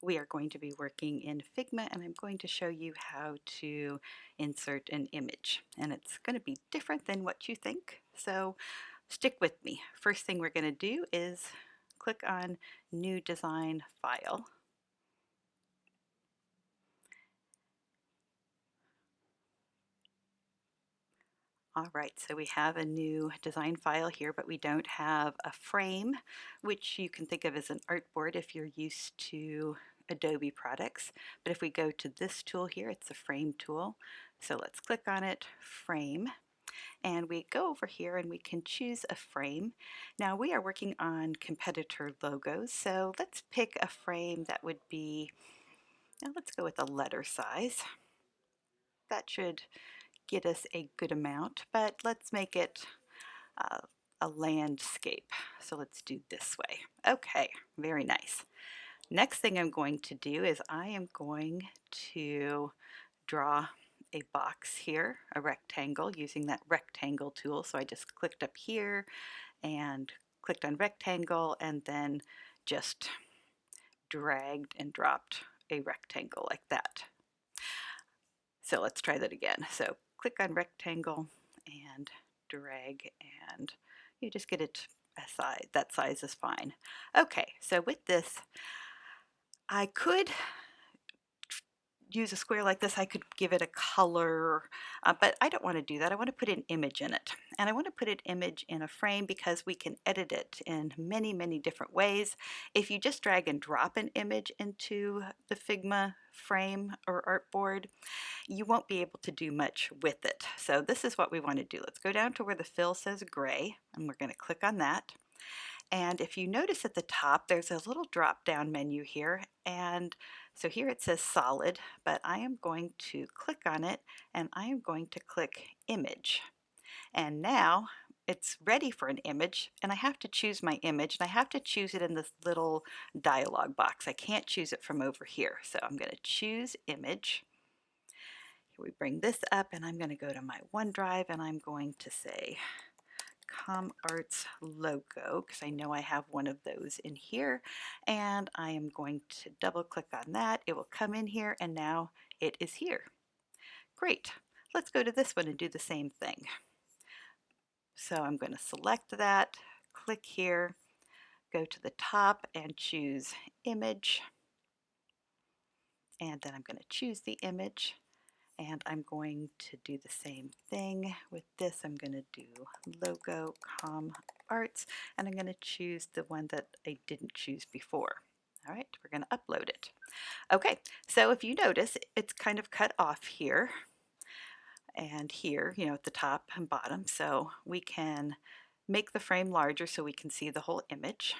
We are going to be working in Figma, and I'm going to show you how to insert an image. And it's going to be different than what you think, so stick with me. First thing we're going to do is click on New Design File. All right, so we have a new design file here, but we don't have a frame, which you can think of as an artboard if you're used to Adobe products. But if we go to this tool here, it's a frame tool. So let's click on it, frame, and we go over here and we can choose a frame. Now we are working on competitor logos, so let's pick a frame that would be, now let's go with a letter size. That should get us a good amount, but let's make it a landscape. So let's do this way. Okay, very nice. Next thing I'm going to do is I am going to draw a box here, a rectangle, using that rectangle tool. So I just clicked up here and clicked on rectangle and then just dragged and dropped a rectangle like that. So let's try that again. So click on rectangle and drag, and you just get it a size. That size is fine. Okay, so with this, I could use a square like this. I could give it a color, but I don't want to do that. I want to put an image in it. And I want to put an image in a frame because we can edit it in many, many different ways. If you just drag and drop an image into the Figma frame or artboard, you won't be able to do much with it. So this is what we want to do. Let's go down to where the fill says gray, and we're going to click on that. And if you notice at the top, there's a little drop down menu here. And so here it says solid, but I am going to click on it and I am going to click image. And now it's ready for an image, and I have to choose my image, and I have to choose it in this little dialog box. I can't choose it from over here. So I'm going to choose image. Here we bring this up, and I'm going to go to my OneDrive, and I'm going to say ComArts logo, because I know I have one of those in here, and I am going to double click on that. It will come in here, and now it is here. Great. Let's go to this one and do the same thing. So I'm going to select that, click here, go to the top and choose image, and then I'm going to choose the image. And I'm going to do the same thing with this. I'm going to do logo com arts, and I'm going to choose the one that I didn't choose before. All right, we're going to upload it. Okay, so if you notice, it's kind of cut off here and here, you know, at the top and bottom. So we can make the frame larger so we can see the whole image.